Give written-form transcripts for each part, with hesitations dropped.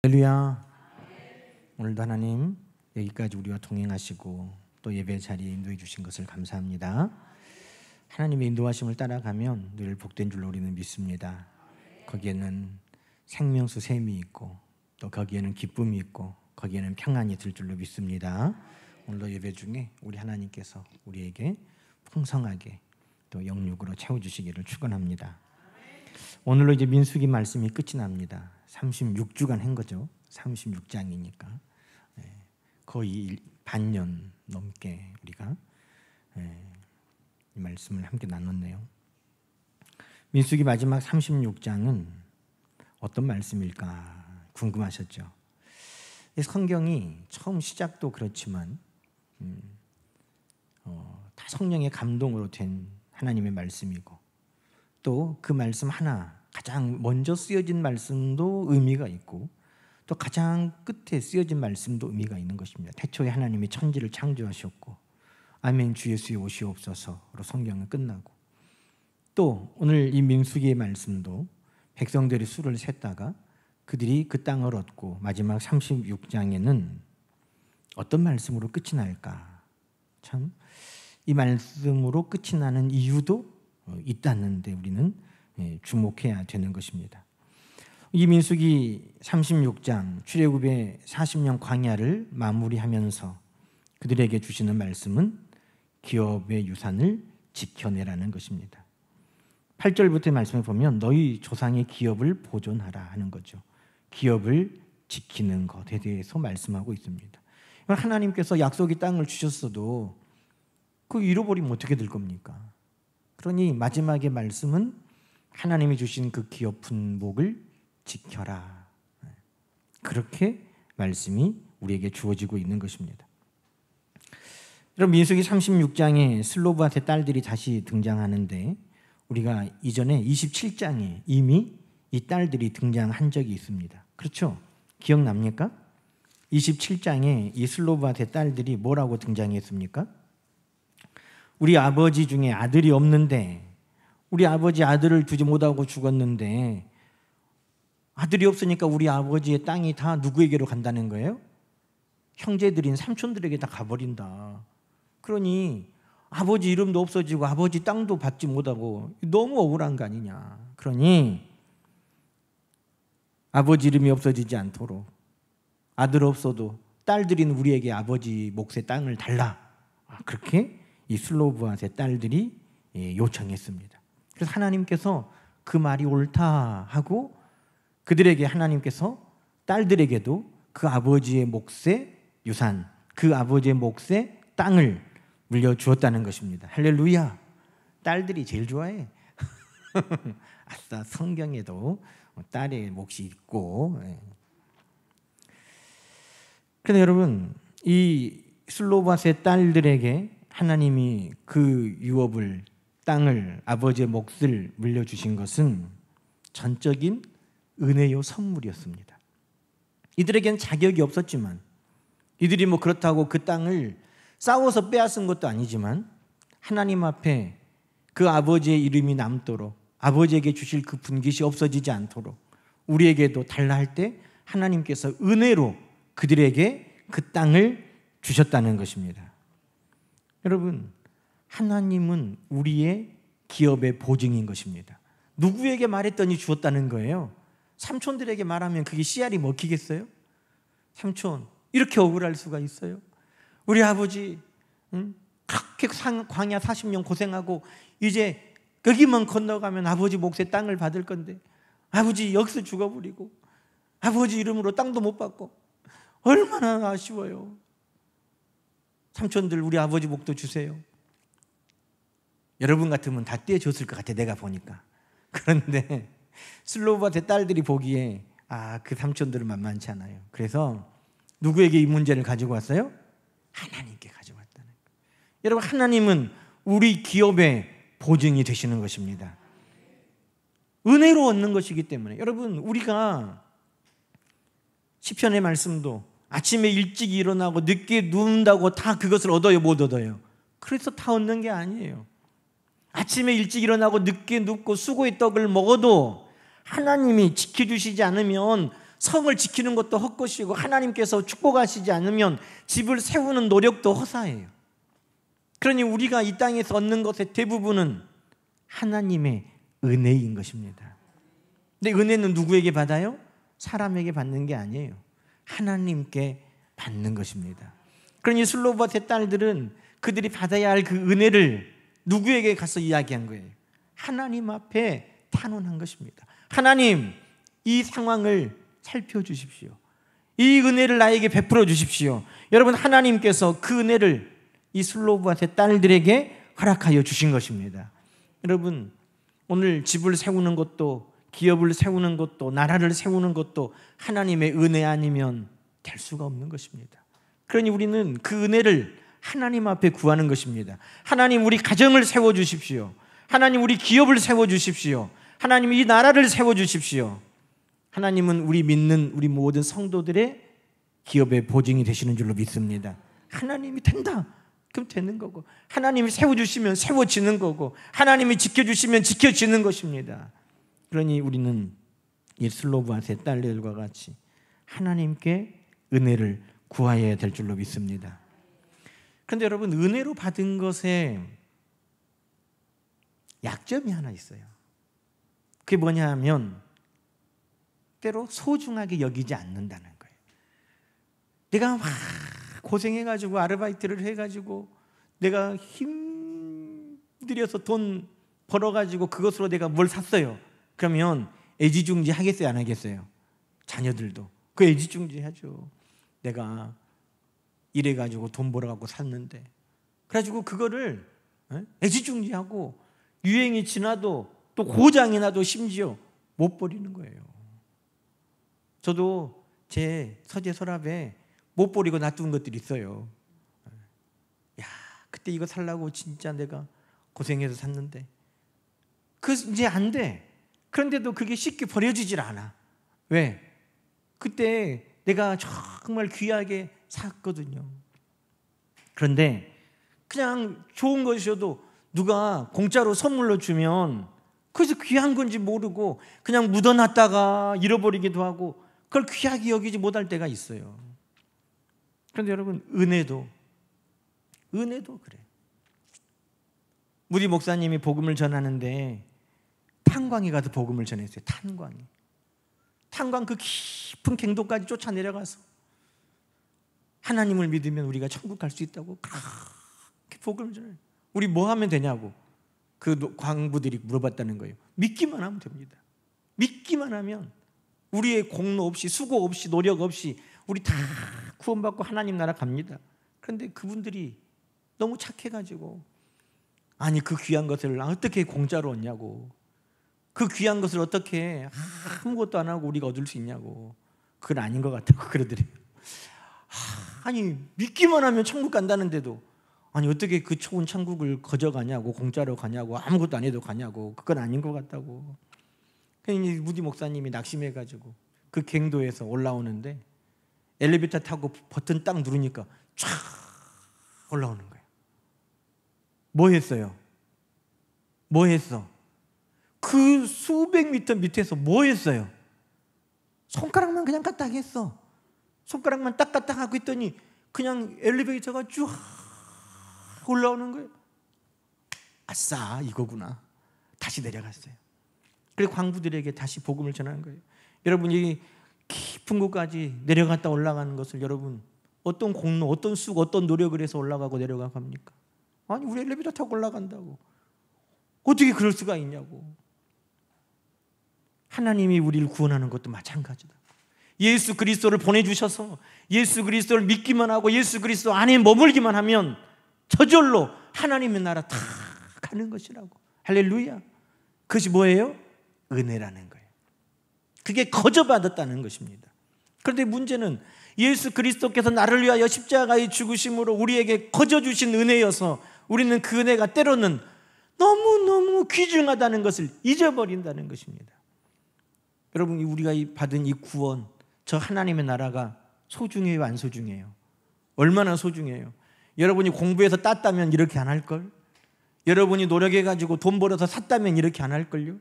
할렐루야. 오늘도 하나님 여기까지 우리와 동행하시고 또 예배 자리에 인도해 주신 것을 감사합니다. 하나님의 인도하심을 따라가면 늘 복된 줄로 우리는 믿습니다. 거기에는 생명수 샘이 있고 또 거기에는 기쁨이 있고 거기에는 평안이 들 줄로 믿습니다. 오늘도 예배 중에 우리 하나님께서 우리에게 풍성하게 또 영육으로 채워주시기를 축원합니다. 오늘로 이제 민수기 말씀이 끝이 납니다. 36주간 한 거죠. 36장이니까 거의 반년 넘게 우리가 이 말씀을 함께 나눴네요. 민수기 마지막 36장은 어떤 말씀일까 궁금하셨죠? 성경이 처음 시작도 그렇지만 다 성령의 감동으로 된 하나님의 말씀이고 또 그 말씀 하나 가장 먼저 쓰여진 말씀도 의미가 있고 또 가장 끝에 쓰여진 말씀도 의미가 있는 것입니다. 태초에 하나님이 천지를 창조하셨고 아멘 주 예수의 오시옵소서로 성경은 끝나고 또 오늘 이 민수기의 말씀도 백성들이 수를 셌다가 그들이 그 땅을 얻고 마지막 36장에는 어떤 말씀으로 끝이 날까? 참 이 말씀으로 끝이 나는 이유도 있다는데 우리는 주목해야 되는 것입니다. 이 민수기 36장 출애굽의 40년 광야를 마무리하면서 그들에게 주시는 말씀은 기업의 유산을 지켜내라는 것입니다. 8절부터의 말씀을 보면 너희 조상의 기업을 보존하라 하는 거죠. 기업을 지키는 것에 대해서 말씀하고 있습니다. 하나님께서 약속의 땅을 주셨어도 그거 잃어버리면 어떻게 될 겁니까? 그러니 마지막의 말씀은 하나님이 주신 그 기업 분목을 지켜라. 그렇게 말씀이 우리에게 주어지고 있는 것입니다. 여러분 민수기 36장에 슬로브앗의 딸들이 다시 등장하는데 우리가 이전에 27장에 이미 이 딸들이 등장한 적이 있습니다. 그렇죠? 기억납니까? 27장에 이 슬로브앗의 딸들이 뭐라고 등장했습니까? 우리 아버지 중에 아들이 없는데 우리 아버지 아들을 두지 못하고 죽었는데 아들이 없으니까 우리 아버지의 땅이 다 누구에게로 간다는 거예요? 형제들인 삼촌들에게 다 가버린다. 그러니 아버지 이름도 없어지고 아버지 땅도 받지 못하고 너무 억울한 거 아니냐. 그러니 아버지 이름이 없어지지 않도록 아들 없어도 딸들인 우리에게 아버지 몫의 땅을 달라. 그렇게 이 슬로브앗의 딸들이 요청했습니다. 그래서 하나님께서 그 말이 옳다 하고 그들에게 하나님께서 딸들에게도 그 아버지의 몫의 유산, 그 아버지의 몫의 땅을 물려주었다는 것입니다. 할렐루야. 딸들이 제일 좋아해. 아싸 성경에도 딸의 몫이 있고. 그런데 여러분 이 슬로브앗의 딸들에게 하나님이 그 유업을 땅을 아버지의 몫을 물려주신 것은 전적인 은혜요 선물이었습니다. 이들에게는 자격이 없었지만 이들이 뭐 그렇다고 그 땅을 싸워서 빼앗은 것도 아니지만 하나님 앞에 그 아버지의 이름이 남도록 아버지에게 주실 그 분깃이 없어지지 않도록 우리에게도 달라 할 때 하나님께서 은혜로 그들에게 그 땅을 주셨다는 것입니다. 여러분 하나님은 우리의 기업의 보증인 것입니다. 누구에게 말했더니 주었다는 거예요? 삼촌들에게 말하면 그게 씨알이 먹히겠어요? 삼촌 이렇게 억울할 수가 있어요? 우리 아버지 그렇게 광야 40년 고생하고 이제 여기만 건너가면 아버지 몫의 땅을 받을 건데 아버지 여기서 죽어버리고 아버지 이름으로 땅도 못 받고 얼마나 아쉬워요. 삼촌들 우리 아버지 몫도 주세요. 여러분 같으면 다 떼줬을 것 같아 내가 보니까. 그런데 슬로브앗의 딸들이 보기에 그 삼촌들은 만만치 않아요. 그래서 누구에게 이 문제를 가지고 왔어요? 하나님께 가지고 왔다는 거예요. 여러분 하나님은 우리 기업의 보증이 되시는 것입니다. 은혜로 얻는 것이기 때문에 여러분 우리가 시편의 말씀도 아침에 일찍 일어나고 늦게 눕는다고 다 그것을 얻어요? 못 얻어요? 그래서 다 얻는 게 아니에요. 아침에 일찍 일어나고 늦게 눕고 수고의 떡을 먹어도 하나님이 지켜주시지 않으면 성을 지키는 것도 헛것이고 하나님께서 축복하시지 않으면 집을 세우는 노력도 허사예요. 그러니 우리가 이 땅에서 얻는 것의 대부분은 하나님의 은혜인 것입니다. 근데 은혜는 누구에게 받아요? 사람에게 받는 게 아니에요. 하나님께 받는 것입니다. 그러니 슬로바의 딸들은 그들이 받아야 할 그 은혜를 누구에게 가서 이야기한 거예요? 하나님 앞에 탄원한 것입니다. 하나님, 이 상황을 살펴주십시오. 이 은혜를 나에게 베풀어 주십시오. 여러분, 하나님께서 그 은혜를 이 슬로바의 딸들에게 허락하여 주신 것입니다. 여러분, 오늘 집을 세우는 것도, 기업을 세우는 것도, 나라를 세우는 것도 하나님의 은혜 아니면 될 수가 없는 것입니다. 그러니 우리는 그 은혜를 하나님 앞에 구하는 것입니다. 하나님, 우리 가정을 세워주십시오. 하나님, 우리 기업을 세워주십시오. 하나님, 이 나라를 세워주십시오. 하나님은 우리 믿는 우리 모든 성도들의 기업의 보증이 되시는 줄로 믿습니다. 하나님이 된다, 그럼 되는 거고, 하나님이 세워주시면 세워지는 거고, 하나님이 지켜주시면 지켜지는 것입니다. 그러니 우리는 이 슬로바의 딸들과 같이 하나님께 은혜를 구하여야 될 줄로 믿습니다. 그런데 여러분, 은혜로 받은 것에 약점이 하나 있어요. 그게 뭐냐 하면 때로 소중하게 여기지 않는다는 거예요. 내가 막 고생해가지고 아르바이트를 해가지고 내가 힘들여서 돈 벌어가지고 그것으로 내가 뭘 샀어요. 그러면 애지중지 하겠어요, 안 하겠어요? 자녀들도 그 애지중지 하죠. 내가 이래가지고 돈 벌어갖고 샀는데, 그래가지고 그거를 애지중지하고 유행이 지나도 또 고장이 나도 심지어 못 버리는 거예요. 저도 제 서재 서랍에 못 버리고 놔둔 것들이 있어요. 야, 그때 이거 살라고 진짜 내가 고생해서 샀는데 그 이제 안 돼. 그런데도 그게 쉽게 버려지질 않아. 왜? 그때 내가 정말 귀하게 샀거든요. 그런데 그냥 좋은 것이어도 누가 공짜로 선물로 주면 그래서 귀한 건지 모르고 그냥 묻어놨다가 잃어버리기도 하고 그걸 귀하게 여기지 못할 때가 있어요. 그런데 여러분, 은혜도 그래. 무디 목사님이 복음을 전하는데 탄광에 가서 복음을 전했어요. 탄광 그 깊은 갱도까지 쫓아 내려가서 하나님을 믿으면 우리가 천국 갈 수 있다고 그렇게 복음을 전해요. 우리 뭐 하면 되냐고 그 광부들이 물어봤다는 거예요. 믿기만 하면 됩니다. 믿기만 하면 우리의 공로 없이, 수고 없이, 노력 없이 우리 다 구원받고 하나님 나라 갑니다. 그런데 그분들이 너무 착해가지고, 아니 그 귀한 것을 어떻게 공짜로 얻냐고, 그 귀한 것을 어떻게 아무것도 안 하고 우리가 얻을 수 있냐고, 그건 아닌 것 같다고 그러더래요. 아니 믿기만 하면 천국 간다는데도 아니 어떻게 그 좋은 천국을 거저가냐고, 공짜로 가냐고, 아무것도 안 해도 가냐고, 그건 아닌 것 같다고. 그러니 무디 목사님이 낙심해가지고 그 갱도에서 올라오는데 엘리베이터 타고 버튼 딱 누르니까 쫙 올라오는 거예요. 뭐 했어요? 뭐 했어? 그 수백 미터 밑에서 뭐 했어요? 손가락만 그냥 까딱 했어. 손가락만 딱까딱 하고 있더니 그냥 엘리베이터가 쭉 올라오는 거예요. 아싸, 이거구나. 다시 내려갔어요. 그리고 광부들에게 다시 복음을 전하는 거예요. 여러분이 깊은 곳까지 내려갔다 올라가는 것을 여러분 어떤 공로, 어떤 쑥, 어떤 노력을 해서 올라가고 내려가고 합니까? 아니 우리 엘리베이터 타고 올라간다고. 어떻게 그럴 수가 있냐고. 하나님이 우리를 구원하는 것도 마찬가지다. 예수 그리스도를 보내주셔서 예수 그리스도를 믿기만 하고 예수 그리스도 안에 머물기만 하면 저절로 하나님의 나라 다 가는 것이라고. 할렐루야. 그것이 뭐예요? 은혜라는 거예요. 그게 거저받았다는 것입니다. 그런데 문제는 예수 그리스도께서 나를 위하여 십자가의 죽으심으로 우리에게 거저주신 은혜여서 우리는 그 은혜가 때로는 너무너무 귀중하다는 것을 잊어버린다는 것입니다. 여러분, 우리가 받은 이 구원, 저 하나님의 나라가 소중해요, 안 소중해요? 얼마나 소중해요? 여러분이 공부해서 땄다면 이렇게 안 할걸? 여러분이 노력해가지고 돈 벌어서 샀다면 이렇게 안 할걸요?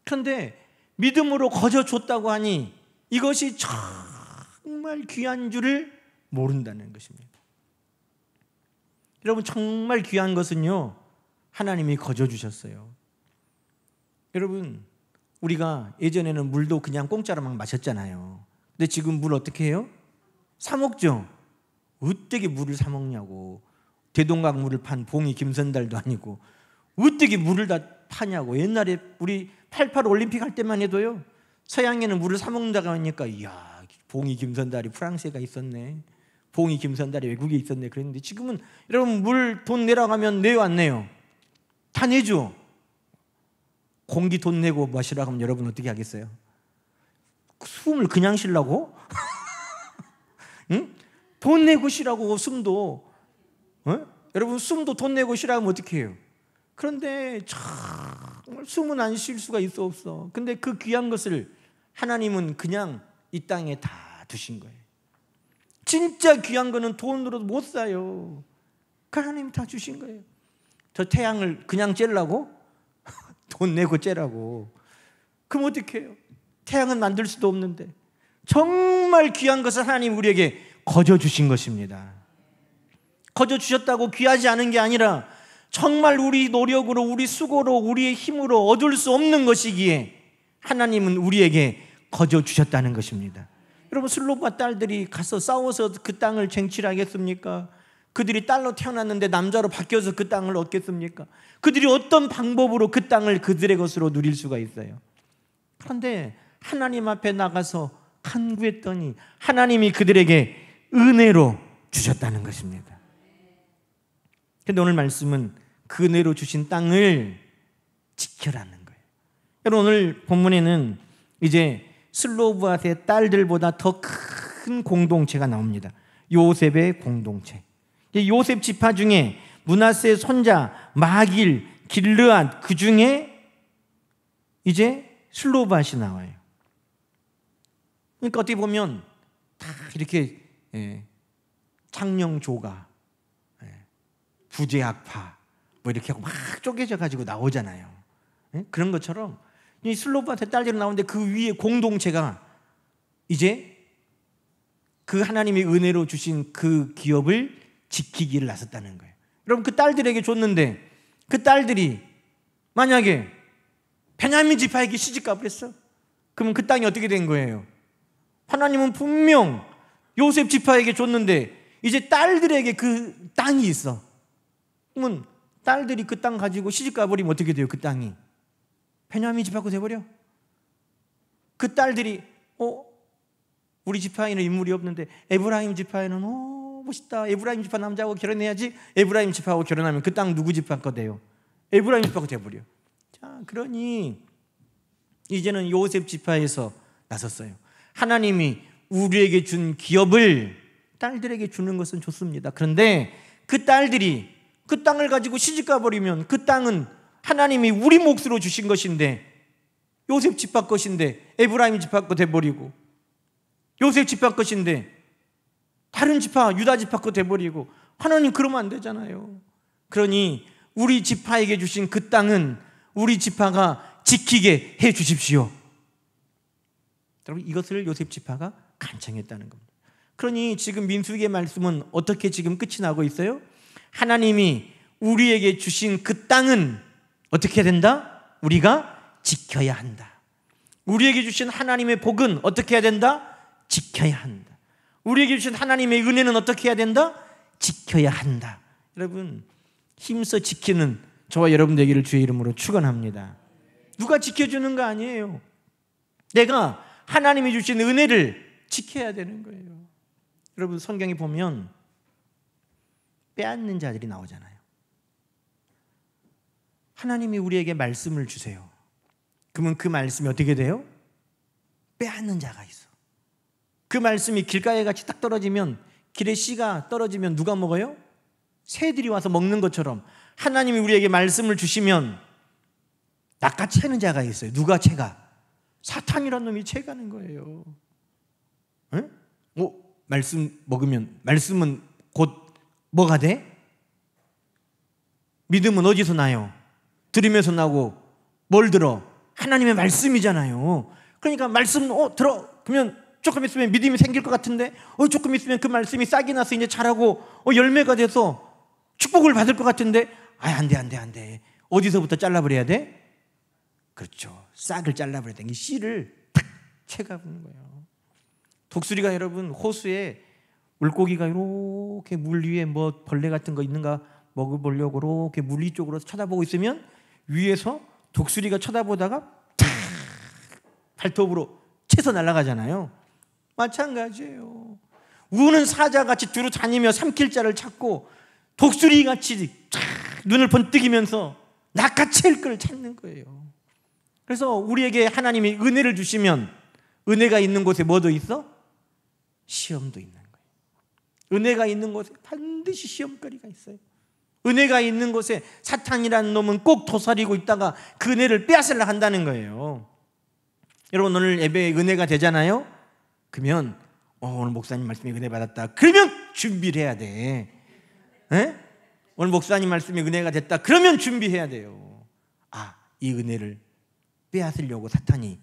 그런데 믿음으로 거저 줬다고 하니 이것이 정말 귀한 줄을 모른다는 것입니다. 여러분, 정말 귀한 것은요, 하나님이 거저 주셨어요. 여러분, 우리가 예전에는 물도 그냥 공짜로 막 마셨잖아요. 근데 지금 물 어떻게 해요? 사 먹죠. 어떻게 물을 사 먹냐고. 대동강 물을 판 봉이 김선달도 아니고 어떻게 물을 다 파냐고. 옛날에 우리 88 올림픽 할 때만 해도요, 서양에는 물을 사 먹는다고 하니까 이야, 봉이 김선달이 프랑스에 있었네, 봉이 김선달이 외국에 있었네 그랬는데, 지금은 여러분 물 돈 내라고 하면 내요 안 내요? 다 내죠. 공기 돈 내고 마시라고 하면 여러분 어떻게 하겠어요? 숨을 그냥 쉬려고? 응? 돈 내고 쉬라고. 숨도 여러분 숨도 돈 내고 쉬라고 하면 어떻게 해요? 그런데 정말 숨은 안 쉴 수가 있어 없어. 근데 그 귀한 것을 하나님은 그냥 이 땅에 다 두신 거예요. 진짜 귀한 거는 돈으로도 못 사요. 그 하나님 다 주신 거예요. 저 태양을 그냥 쬐려고? 돈 내고 쬐라고. 그럼 어떻게 해요? 태양은 만들 수도 없는데. 정말 귀한 것을 하나님 우리에게 거저 주신 것입니다. 거저 주셨다고 귀하지 않은 게 아니라 정말 우리 노력으로, 우리 수고로, 우리의 힘으로 얻을 수 없는 것이기에 하나님은 우리에게 거저 주셨다는 것입니다. 여러분, 슬로바 딸들이 가서 싸워서 그 땅을 쟁취하겠습니까? 그들이 딸로 태어났는데 남자로 바뀌어서 그 땅을 얻겠습니까? 그들이 어떤 방법으로 그 땅을 그들의 것으로 누릴 수가 있어요? 그런데 하나님 앞에 나가서 간구했더니 하나님이 그들에게 은혜로 주셨다는 것입니다. 그런데 오늘 말씀은 그 은혜로 주신 땅을 지켜라는 거예요. 여러분, 오늘 본문에는 이제 슬로브앗의 딸들보다 더 큰 공동체가 나옵니다. 요셉의 공동체. 요셉 지파 중에 므낫세의 손자 마길, 길르앗, 그 중에 이제 슬로브앗이 나와요. 그러니까 어떻게 보면 다 이렇게 창녕조가, 부제학파 뭐 이렇게 하고 막 쪼개져 가지고 나오잖아요. 그런 것처럼 이 슬로브앗의 딸들이 나오는데 그 위에 공동체가 이제 그 하나님의 은혜로 주신 그 기업을 지키기를 나섰다는 거예요. 여러분, 그 딸들에게 줬는데 그 딸들이 만약에 베냐민 지파에게 시집가고 했어? 그러면 그 땅이 어떻게 된 거예요? 하나님은 분명 요셉 지파에게 줬는데 이제 딸들에게 그 땅이 있어. 그러면 딸들이 그 땅 가지고 시집가 버리면 어떻게 돼요? 그 땅이 베냐민 지파가 돼버려. 그 딸들이 우리 지파에는 인물이 없는데 에브라임 지파에는 멋있다, 에브라임 지파 남자하고 결혼해야지. 에브라임 지파하고 결혼하면 그 땅 누구 지파 거 돼요? 에브라임 지파가 돼버려. 자, 그러니 이제는 요셉 지파에서 나섰어요. 하나님이 우리에게 준 기업을 딸들에게 주는 것은 좋습니다. 그런데 그 딸들이 그 땅을 가지고 시집가 버리면 그 땅은 하나님이 우리 몫으로 주신 것인데 요셉 지파 것인데 에브라임 지파 거 돼버리고, 요셉 지파 것인데 다른 지파, 유다 지파 거 돼버리고, 하나님 그러면 안 되잖아요. 그러니 우리 지파에게 주신 그 땅은 우리 지파가 지키게 해 주십시오. 여러분, 이것을 요셉 지파가 간청했다는 겁니다. 그러니 지금 민수기의 말씀은 어떻게 지금 끝이 나고 있어요? 하나님이 우리에게 주신 그 땅은 어떻게 해야 된다? 우리가 지켜야 한다. 우리에게 주신 하나님의 복은 어떻게 해야 된다? 지켜야 한다. 우리에게 주신 하나님의 은혜는 어떻게 해야 된다? 지켜야 한다. 여러분, 힘써 지키는 저와 여러분 되기를 주의 이름으로 축원합니다. 누가 지켜주는 거 아니에요. 내가 하나님이 주신 은혜를 지켜야 되는 거예요. 여러분, 성경에 보면 빼앗는 자들이 나오잖아요. 하나님이 우리에게 말씀을 주세요. 그러면 그 말씀이 어떻게 돼요? 빼앗는 자가 있어. 그 말씀이 길가에 같이 딱 떨어지면, 길에 씨가 떨어지면 누가 먹어요? 새들이 와서 먹는 것처럼 하나님이 우리에게 말씀을 주시면 낚아채는 자가 있어요. 누가 채가? 사탄이란 놈이 채가는 거예요. 응? 말씀 먹으면, 말씀은 곧 뭐가 돼? 믿음은 어디서 나요? 들으면서 나고, 뭘 들어? 하나님의 말씀이잖아요. 그러니까 말씀 들어. 그러면 조금 있으면 믿음이 생길 것 같은데, 조금 있으면 그 말씀이 싹이 나서 이제 자라고 열매가 돼서 축복을 받을 것 같은데, 안 돼. 어디서부터 잘라버려야 돼? 그렇죠. 싹을 잘라버려야 돼. 이 씨를 탁 채가보는 거예요. 독수리가 여러분 호수에 물고기가 이렇게 물 위에 뭐 벌레 같은 거 있는가 먹어보려고 이렇게 물 위쪽으로 쳐다보고 있으면 위에서 독수리가 쳐다보다가 탁 발톱으로 채서 날아가잖아요. 마찬가지예요. 우는 사자같이 두루 다니며 삼킬 자를 찾고 독수리같이 눈을 번뜩이면서 낚아챌 걸 찾는 거예요. 그래서 우리에게 하나님이 은혜를 주시면 은혜가 있는 곳에 뭐도 있어? 시험도 있는 거예요. 은혜가 있는 곳에 반드시 시험거리가 있어요. 은혜가 있는 곳에 사탄이라는 놈은 꼭 도사리고 있다가 그 은혜를 빼앗으려고 한다는 거예요. 여러분 오늘 예배에 은혜가 되잖아요. 그러면 오늘 목사님 말씀에 은혜 받았다. 그러면 준비를 해야 돼. 에? 오늘 목사님 말씀에 은혜가 됐다. 그러면 준비해야 돼요. 이 은혜를 빼앗으려고 사탄이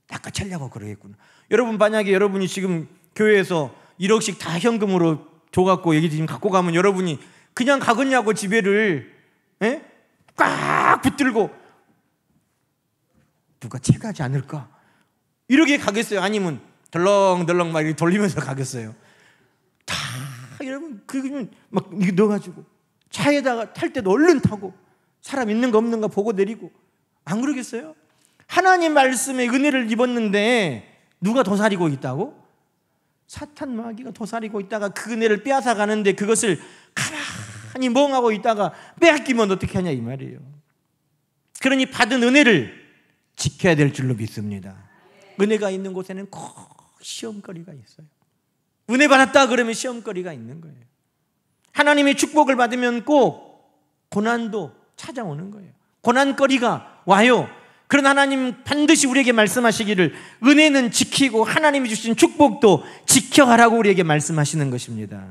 낚아채려고 그러겠구나. 여러분 만약에 여러분이 지금 교회에서 1억씩 다 현금으로 줘갖고 여기 지금 갖고 가면 여러분이 그냥 가겠냐고 집에를 꽉 붙들고 누가 채가지 않을까? 이렇게 가겠어요? 아니면 덜렁덜렁 막 이렇게 돌리면서 가겠어요? 다 여러분 그러면 막 이거 넣어가지고 차에다가 탈 때도 얼른 타고 사람 있는가 없는가 보고 내리고 안 그러겠어요? 하나님 말씀에 은혜를 입었는데 누가 도사리고 있다고? 사탄 마귀가 도사리고 있다가 그 은혜를 빼앗아 가는데 그것을 가만히 멍하고 있다가 빼앗기면 어떻게 하냐 이 말이에요. 그러니 받은 은혜를 지켜야 될 줄로 믿습니다. 은혜가 있는 곳에는 꼭 시험거리가 있어요. 은혜 받았다 그러면 시험거리가 있는 거예요. 하나님의 축복을 받으면 꼭 고난도 찾아오는 거예요. 고난거리가 와요. 그러나 하나님 반드시 우리에게 말씀하시기를 은혜는 지키고 하나님이 주신 축복도 지켜가라고 우리에게 말씀하시는 것입니다.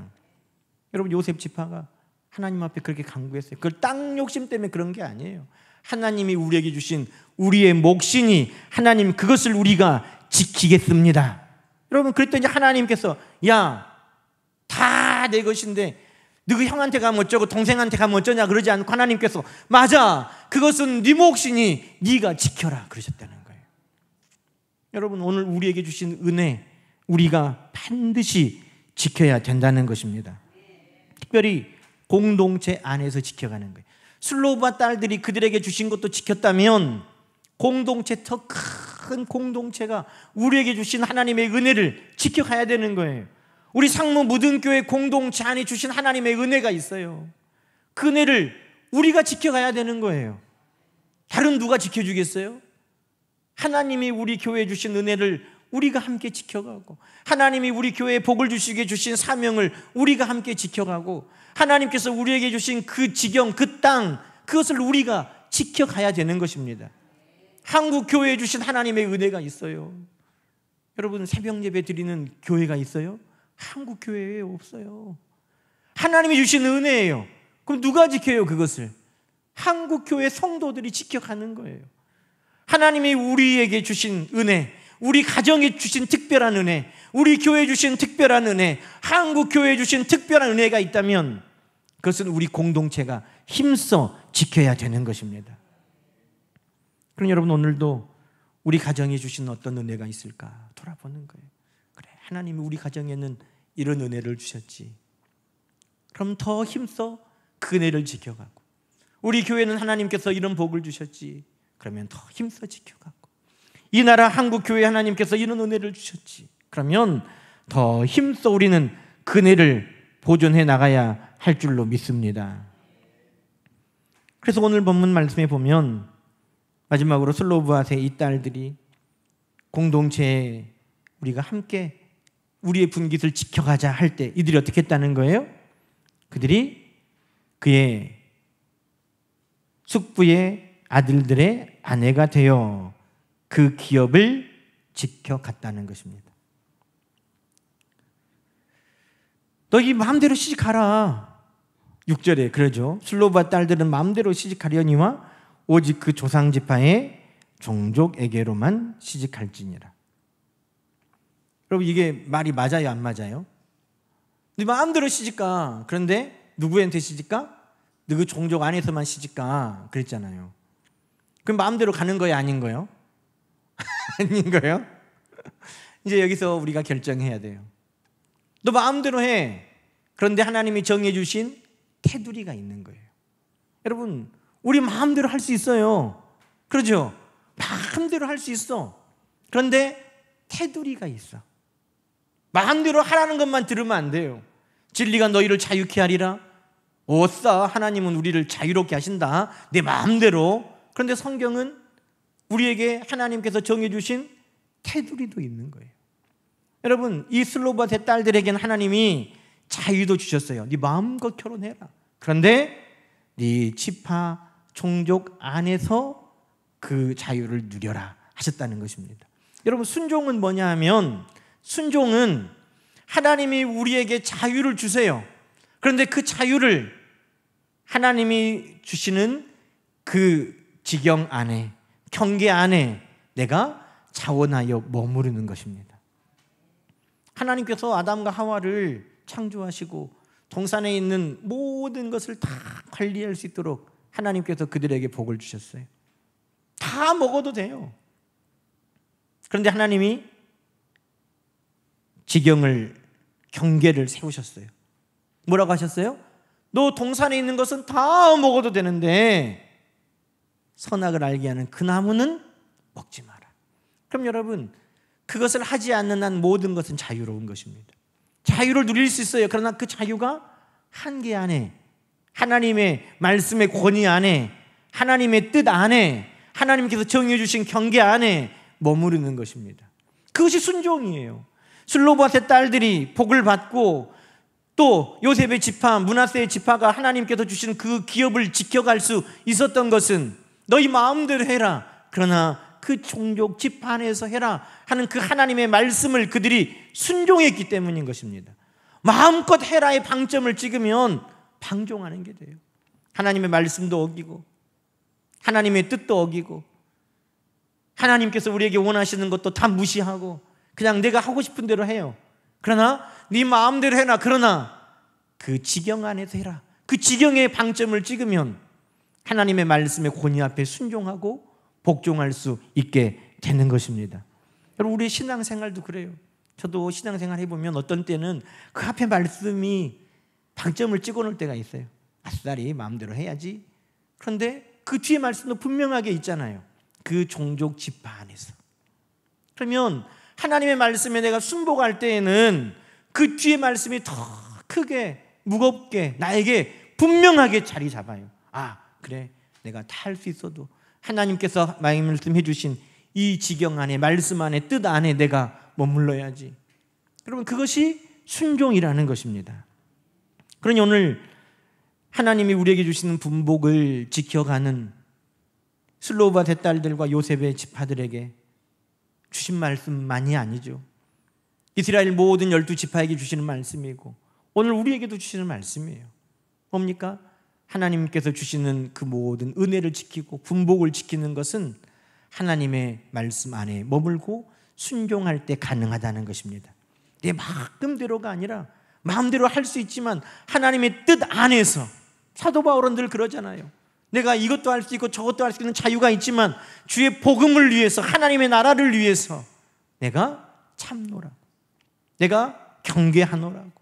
여러분 요셉 지파가 하나님 앞에 그렇게 간구했어요. 그걸 땅 욕심 때문에 그런 게 아니에요. 하나님이 우리에게 주신 우리의 몫이니 하나님 그것을 우리가 지키겠습니다. 여러분 그랬더니 하나님께서 다 내 것인데 너희 형한테 가면 어쩌고 동생한테 가면 어쩌냐 그러지 않고 하나님께서 맞아 그것은 네 몫이니 네가 지켜라 그러셨다는 거예요. 여러분 오늘 우리에게 주신 은혜 우리가 반드시 지켜야 된다는 것입니다. 특별히 공동체 안에서 지켜가는 거예요. 슬로바 딸들이 그들에게 주신 것도 지켰다면 공동체 더 큰 공동체가 우리에게 주신 하나님의 은혜를 지켜가야 되는 거예요. 우리 상무 무등교회 공동체 안에 주신 하나님의 은혜가 있어요. 그 은혜를 우리가 지켜가야 되는 거예요. 다른 누가 지켜주겠어요? 하나님이 우리 교회에 주신 은혜를 우리가 함께 지켜가고 하나님이 우리 교회에 복을 주시게 주신 사명을 우리가 함께 지켜가고 하나님께서 우리에게 주신 그 지경, 그 땅 그것을 우리가 지켜가야 되는 것입니다. 한국 교회에 주신 하나님의 은혜가 있어요. 여러분 새벽 예배 드리는 교회가 있어요? 한국 교회에 없어요. 하나님이 주신 은혜예요. 그럼 누가 지켜요 그것을? 한국 교회 성도들이 지켜가는 거예요. 하나님이 우리에게 주신 은혜, 우리 가정에 주신 특별한 은혜, 우리 교회에 주신 특별한 은혜, 한국 교회에 주신 특별한 은혜가 있다면 그것은 우리 공동체가 힘써 지켜야 되는 것입니다. 그럼 여러분 오늘도 우리 가정에 주신 어떤 은혜가 있을까 돌아보는 거예요. 그래 하나님이 우리 가정에는 이런 은혜를 주셨지. 그럼 더 힘써 그 은혜를 지켜가고 우리 교회는 하나님께서 이런 복을 주셨지. 그러면 더 힘써 지켜가고 이 나라 한국 교회 하나님께서 이런 은혜를 주셨지. 그러면 더 힘써 우리는 그 은혜를 보존해 나가야 할 줄로 믿습니다. 그래서 오늘 본문 말씀에 보면 마지막으로 슬로브앗의 이 딸들이 공동체에 우리가 함께 우리의 분깃을 지켜가자 할 때 이들이 어떻게 했다는 거예요? 그들이 그의 숙부의 아들들의 아내가 되어 그 기업을 지켜갔다는 것입니다. 너희 마음대로 시집가라. 6절에 그러죠. 슬로브앗 딸들은 마음대로 시집가려니와 오직 그 조상지파의 종족에게로만 시집갈지니라. 여러분 이게 말이 맞아요, 안 맞아요? 네 마음대로 시집가. 그런데 누구한테 시집가? 너그 종족 안에서만 시집가 그랬잖아요. 그럼 마음대로 가는 거예요, 아닌 거예요? 아닌 거예요? 이제 여기서 우리가 결정해야 돼요. 너 마음대로 해. 그런데 하나님이 정해 주신 테두리가 있는 거예요. 여러분, 우리 마음대로 할 수 있어요. 그렇죠? 마음대로 할 수 있어. 그런데 테두리가 있어. 마음대로 하라는 것만 들으면 안 돼요. 진리가 너희를 자유케 하리라. 오싸, 하나님은 우리를 자유롭게 하신다. 내 마음대로. 그런데 성경은 우리에게 하나님께서 정해 주신 테두리도 있는 거예요. 여러분, 이 슬로바데 딸들에게는 하나님이 자유도 주셨어요. 네 마음껏 결혼해라. 그런데 네 지파 종족 안에서 그 자유를 누려라 하셨다는 것입니다. 여러분, 순종은 뭐냐 하면, 순종은 하나님이 우리에게 자유를 주세요. 그런데 그 자유를 하나님이 주시는 그 지경 안에, 경계 안에 내가 자원하여 머무르는 것입니다. 하나님께서 아담과 하와를 창조하시고 동산에 있는 모든 것을 다 관리할 수 있도록 하나님께서 그들에게 복을 주셨어요. 다 먹어도 돼요. 그런데 하나님이 지경을, 경계를 세우셨어요. 뭐라고 하셨어요? 너 동산에 있는 것은 다 먹어도 되는데 선악을 알게 하는 그 나무는 먹지 마라. 그럼 여러분, 그것을 하지 않는 한 모든 것은 자유로운 것입니다. 자유를 누릴 수 있어요. 그러나 그 자유가 한계 안에, 하나님의 말씀의 권위 안에, 하나님의 뜻 안에, 하나님께서 정해 주신 경계 안에 머무르는 것입니다. 그것이 순종이에요. 슬로바세 딸들이 복을 받고 또 요셉의 지파, 므낫세의 지파가 하나님께서 주신 그 기업을 지켜갈 수 있었던 것은 너희 마음대로 해라. 그러나 그 종족 지파 안에서 해라 하는 그 하나님의 말씀을 그들이 순종했기 때문인 것입니다. 마음껏 해라의 방점을 찍으면 방종하는 게 돼요. 하나님의 말씀도 어기고 하나님의 뜻도 어기고 하나님께서 우리에게 원하시는 것도 다 무시하고 그냥 내가 하고 싶은 대로 해요. 그러나 네 마음대로 해라. 그러나 그 지경 안에서 해라. 그 지경의 방점을 찍으면 하나님의 말씀의 권위 앞에 순종하고 복종할 수 있게 되는 것입니다. 여러분, 우리의 신앙생활도 그래요. 저도 신앙생활 해보면 어떤 때는 그 앞에 말씀이 방점을 찍어놓을 때가 있어요. 아싸리 마음대로 해야지. 그런데 그 뒤에 말씀도 분명하게 있잖아요. 그 종족 지파 안에서. 그러면 하나님의 말씀에 내가 순복할 때에는 그 뒤에 말씀이 더 크게 무겁게 나에게 분명하게 자리 잡아요. 아, 그래, 내가 다 할 수 있어도 하나님께서 말씀해 주신 이 지경 안에, 말씀 안에, 뜻 안에 내가 머물러야지. 여러분, 그것이 순종이라는 것입니다. 그러니 오늘 하나님이 우리에게 주시는 분복을 지켜가는 슬로바데 딸들과 요셉의 지파들에게 주신 말씀만이 아니죠. 이스라엘 모든 12지파에게 주시는 말씀이고 오늘 우리에게도 주시는 말씀이에요. 뭡니까? 하나님께서 주시는 그 모든 은혜를 지키고 분복을 지키는 것은 하나님의 말씀 안에 머물고 순종할 때 가능하다는 것입니다. 내 마음대로가 아니라 마음대로 할 수 있지만 하나님의 뜻 안에서, 사도 바울은 늘 그러잖아요. 내가 이것도 할 수 있고 저것도 할 수 있는 자유가 있지만 주의 복음을 위해서, 하나님의 나라를 위해서 내가 참노라, 내가 경계하노라고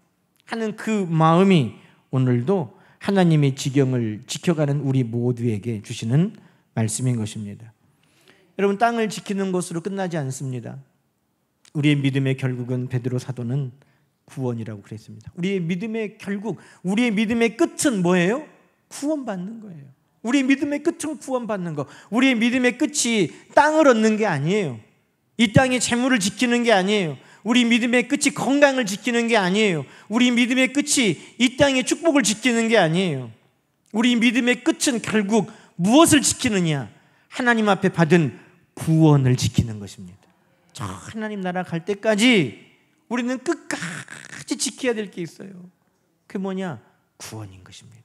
하는 그 마음이 오늘도 하나님의 지경을 지켜가는 우리 모두에게 주시는 말씀인 것입니다. 여러분, 땅을 지키는 것으로 끝나지 않습니다. 우리의 믿음의 결국은 베드로 사도는 구원이라고 그랬습니다. 우리의 믿음의 결국, 우리의 믿음의 끝은 뭐예요? 구원받는 거예요. 우리의 믿음의 끝은 구원받는 거. 우리의 믿음의 끝이 땅을 얻는 게 아니에요. 이 땅의 재물을 지키는 게 아니에요. 우리 믿음의 끝이 건강을 지키는 게 아니에요. 우리 믿음의 끝이 이 땅의 축복을 지키는 게 아니에요. 우리 믿음의 끝은 결국 무엇을 지키느냐? 하나님 앞에 받은 구원을 지키는 것입니다. 저 하나님 나라 갈 때까지 우리는 끝까지 지켜야 될 게 있어요. 그게 뭐냐? 구원인 것입니다.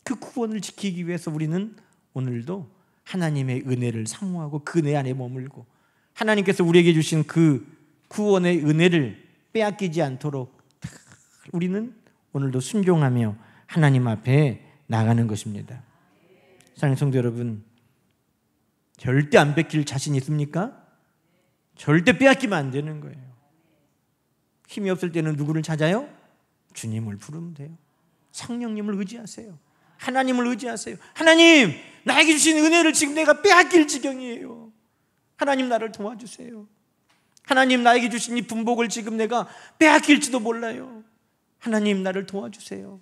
그 구원을 지키기 위해서 우리는 오늘도 하나님의 은혜를 사모하고 그 은혜 안에 머물고 하나님께서 우리에게 주신 그 구원의 은혜를 빼앗기지 않도록 우리는 오늘도 순종하며 하나님 앞에 나가는 것입니다. 사랑하는 성도 여러분, 절대 안 뺏길 자신 있습니까? 절대 빼앗기면 안 되는 거예요. 힘이 없을 때는 누구를 찾아요? 주님을 부르면 돼요. 성령님을 의지하세요. 하나님을 의지하세요. 하나님, 나에게 주신 은혜를 지금 내가 빼앗길 지경이에요. 하나님, 나를 도와주세요. 하나님, 나에게 주신 이 분복을 지금 내가 빼앗길지도 몰라요. 하나님, 나를 도와주세요.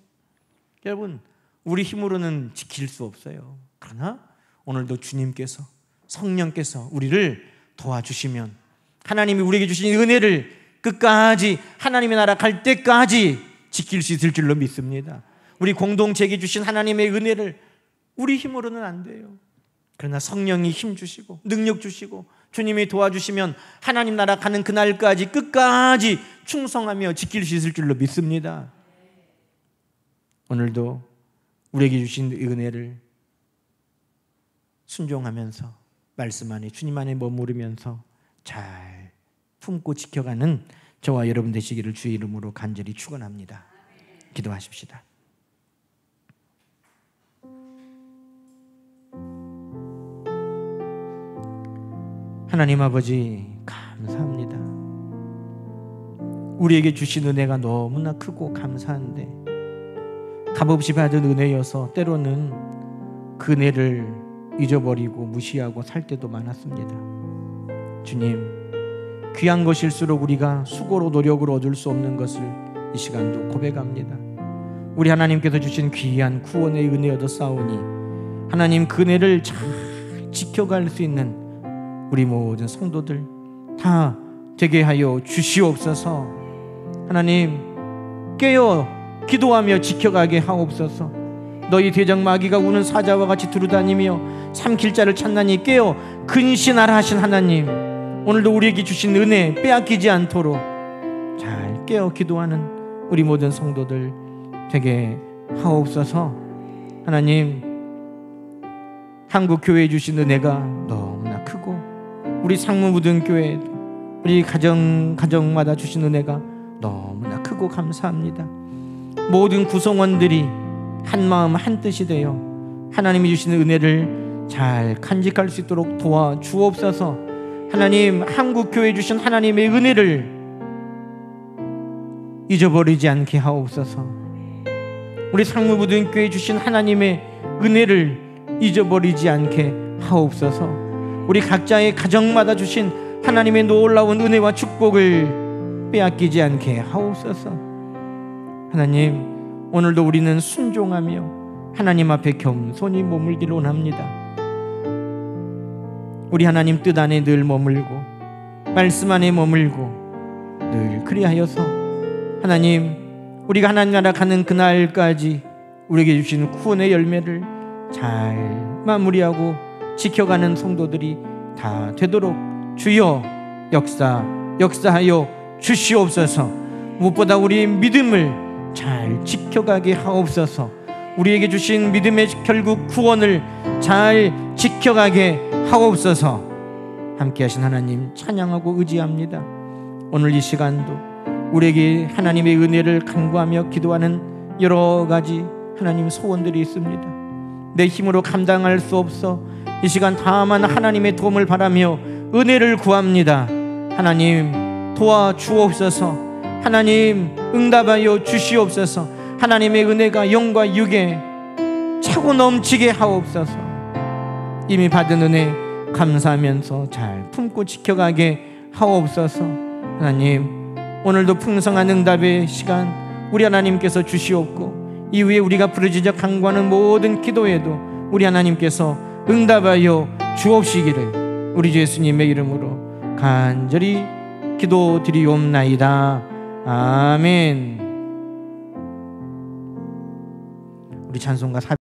여러분, 우리 힘으로는 지킬 수 없어요. 그러나 오늘도 주님께서, 성령께서 우리를 도와주시면 하나님이 우리에게 주신 은혜를 끝까지 하나님의 나라 갈 때까지 지킬 수 있을 줄로 믿습니다. 우리 공동체에게 주신 하나님의 은혜를 우리 힘으로는 안 돼요. 그러나 성령이 힘 주시고 능력 주시고 주님이 도와주시면 하나님 나라 가는 그날까지 끝까지 충성하며 지킬 수 있을 줄로 믿습니다. 오늘도 우리에게 주신 은혜를 순종하면서 말씀 안에 주님 안에 머무르면서 잘 품고 지켜가는 저와 여러분 되시기를 주의 이름으로 간절히 축원합니다. 기도하십시다. 하나님 아버지, 감사합니다. 우리에게 주신 은혜가 너무나 크고 감사한데 값없이 받은 은혜여서 때로는 그 은혜를 잊어버리고 무시하고 살 때도 많았습니다. 주님, 귀한 것일수록 우리가 수고로 노력으로 얻을 수 없는 것을 이 시간도 고백합니다. 우리 하나님께서 주신 귀한 구원의 은혜 얻어 싸우니 하나님 그 은혜를 잘 지켜갈 수 있는 우리 모든 성도들 다 되게 하여 주시옵소서. 하나님, 깨어 기도하며 지켜가게 하옵소서. 너희 대적 마귀가 우는 사자와 같이 두루다니며 삼킬 자를 찾나니 깨어 근신하라 하신 하나님, 오늘도 우리에게 주신 은혜 빼앗기지 않도록 잘 깨어 기도하는 우리 모든 성도들 되게 하옵소서. 하나님, 한국 교회에 주신 은혜가 너무나 크고 우리 상무무등교회 우리 가정마다 주신 은혜가 너무나 크고 감사합니다. 모든 구성원들이 한마음 한뜻이 되어 하나님이 주시는 은혜를 잘 간직할 수 있도록 도와주옵소서. 하나님, 한국교회에 주신 하나님의 은혜를 잊어버리지 않게 하옵소서. 우리 상무무등교회에 주신 하나님의 은혜를 잊어버리지 않게 하옵소서. 우리 각자의 가정마다 주신 하나님의 놀라운 은혜와 축복을 빼앗기지 않게 하옵소서. 하나님, 오늘도 우리는 순종하며 하나님 앞에 겸손히 머물기를 원합니다. 우리 하나님 뜻 안에 늘 머물고 말씀 안에 머물고 늘 그리하여서 하나님, 우리가 하나님 나라 가는 그날까지 우리에게 주신 구원의 열매를 잘 마무리하고 지켜가는 성도들이 다 되도록 주여 역사하여 주시옵소서. 무엇보다 우리의 믿음을 잘 지켜가게 하옵소서. 우리에게 주신 믿음의 결국 구원을 잘 지켜가게 하옵소서. 함께 하신 하나님 찬양하고 의지합니다. 오늘 이 시간도 우리에게 하나님의 은혜를 간구하며 기도하는 여러 가지 하나님 소원들이 있습니다. 내 힘으로 감당할 수 없어 이 시간 다만 하나님의 도움을 바라며 은혜를 구합니다. 하나님 도와주옵소서. 하나님 응답하여 주시옵소서. 하나님의 은혜가 영과 육에 차고 넘치게 하옵소서. 이미 받은 은혜 감사하면서 잘 품고 지켜가게 하옵소서. 하나님, 오늘도 풍성한 응답의 시간 우리 하나님께서 주시옵고 이후에 우리가 부르짖어 간구하는 모든 기도에도 우리 하나님께서 응답하여 주옵시기를 우리 주 예수님의 이름으로 간절히 기도드리옵나이다. 아멘. 우리 찬송가